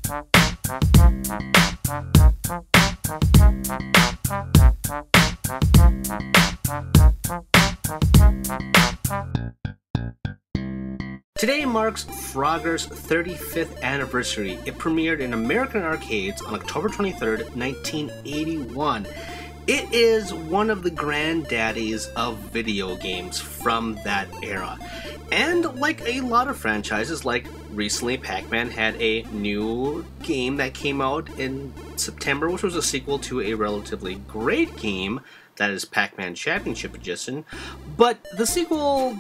Today marks Frogger's 35th anniversary. It premiered in American arcades on October 23rd, 1981. It is one of the granddaddies of video games from that era. And like a lot of franchises, like recently Pac-Man had a new game that came out in September, which was a sequel to a relatively great game, that is Pac-Man Championship Edition. But the sequel,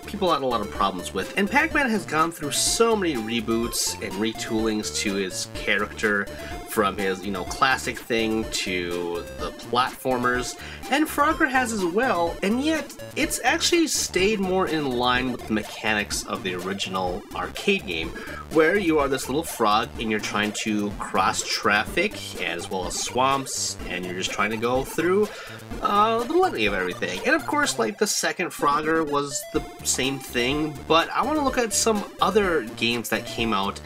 people had a lot of problems with, and Pac-Man has gone through so many reboots and retoolings to his character, from his, classic thing to the platformers, and Frogger has as well, and yet it's actually stayed more in line with the mechanics of the original arcade game, where you are this little frog and you're trying to cross traffic as well as swamps, and you're just trying to go through the litany of everything. And of course, like, the second Frogger was the same thing, but I want to look at some other games that came out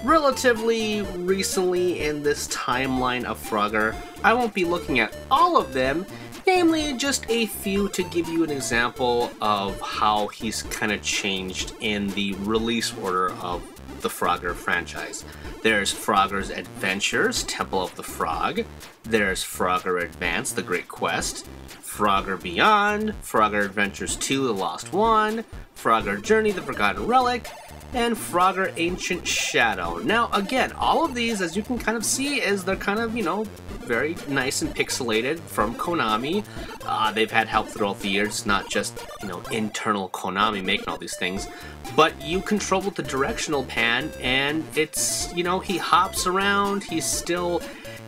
relatively recently in this timeline of Frogger. I won't be looking at all of them, namely just a few to give you an example of how he's kind of changed in the release order of the Frogger franchise. There's Frogger's Adventures, Temple of the Frog. There's Frogger Advance, The Great Quest. Frogger Beyond, Frogger Adventures 2, The Lost One, Frogger Journey, The Forgotten Relic, and Frogger Ancient Shadow. Now, again, all of these, as you can kind of see, is they're kind of, very nice and pixelated from Konami. They've had help throughout the years, not just, internal Konami making all these things, but you control with the directional pan, and it's, he hops around,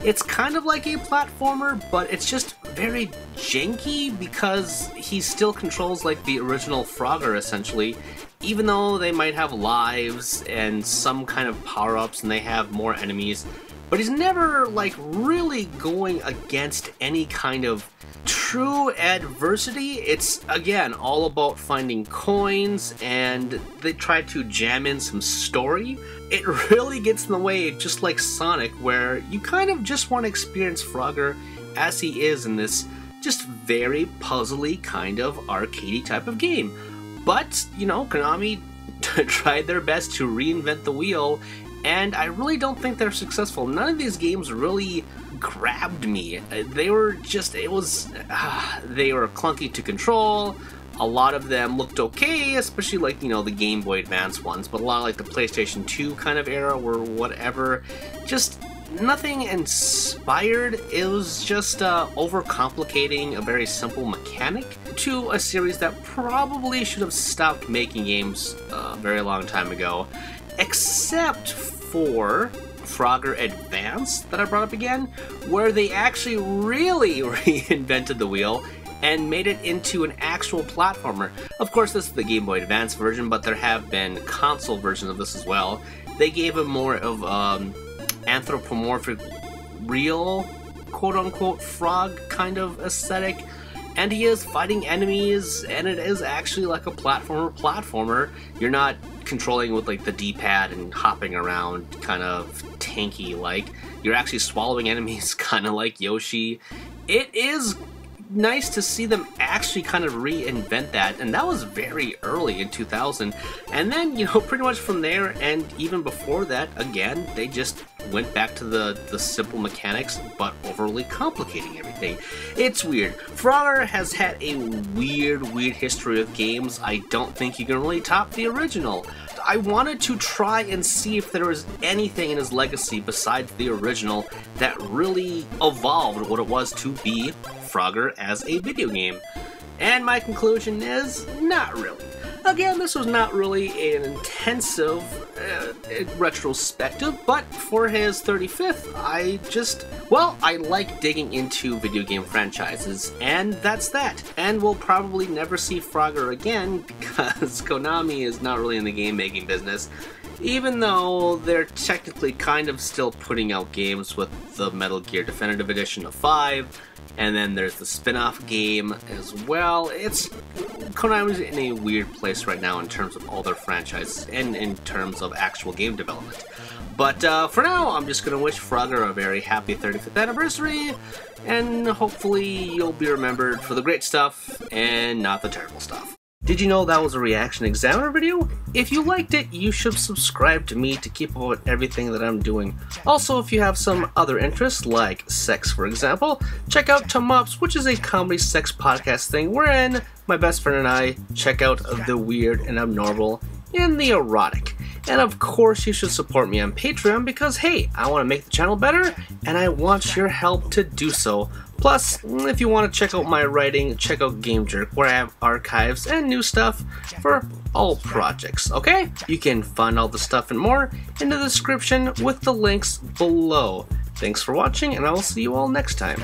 it's kind of like a platformer, but it's just very janky because he still controls like the original Frogger, essentially, even though they might have lives and some kind of power-ups and they have more enemies. But he's never, like, really going against any kind of true adversity. It's, again, all about finding coins, and they try to jam in some story. It really gets in the way, just like Sonic, where you kind of just want to experience Frogger as he is in this just very puzzly kind of arcadey type of game. But, Konami tried their best to reinvent the wheel, and I really don't think they're successful. None of these games really grabbed me. They were just, they were clunky to control. A lot of them looked okay, especially like, the Game Boy Advance ones, but a lot of like the PlayStation 2 kind of era or whatever, just nothing inspired. It was just overcomplicating a very simple mechanic to a series that probably should have stopped making games a very long time ago, except for Frogger Advance that I brought up again, where they actually really reinvented the wheel and made it into an actual platformer. Of course, this is the Game Boy Advance version, but there have been console versions of this as well. They gave him more of anthropomorphic, real, quote-unquote, frog kind of aesthetic, and he is fighting enemies, and it is actually like a platformer. You're not controlling with like the D-pad and hopping around kind of tanky like. You're actually swallowing enemies kind of like Yoshi. It is nice to see them actually kind of reinvent that, and that was very early in 2000. And then, pretty much from there, and even before that, again, they just went back to the simple mechanics, but overly complicating everything. It's weird. Frogger has had a weird history of games. I don't think you can really top the original. I wanted to try and see if there was anything in his legacy besides the original that really evolved what it was to be Frogger as a video game. And my conclusion is, not really. Again, this was not really an intensive retrospective, but for his 35th, I like digging into video game franchises, and that's that. And we'll probably never see Frogger again, because Konami is not really in the game-making business, even though they're technically kind of still putting out games with the Metal Gear Definitive Edition of 5, and then there's the spin-off game as well. Konami's in a weird place right now in terms of all their franchises and in terms of actual game development. But for now, I'm just going to wish Frogger a very happy 35th anniversary, and hopefully you'll be remembered for the great stuff and not the terrible stuff. Did you know that was a ReActionExaminer video? If you liked it, you should subscribe to me to keep up with everything that I'm doing. Also, if you have some other interests, like sex for example, check out Tomops, which is a comedy sex podcast thing wherein my best friend and I check out the weird and abnormal and the erotic. And of course, you should support me on Patreon because, hey, I want to make the channel better and I want your help to do so. Plus, if you want to check out my writing, check out Game Jerk, where I have archives and new stuff for all projects, okay? You can find all the stuff and more in the description with the links below. Thanks for watching, and I will see you all next time.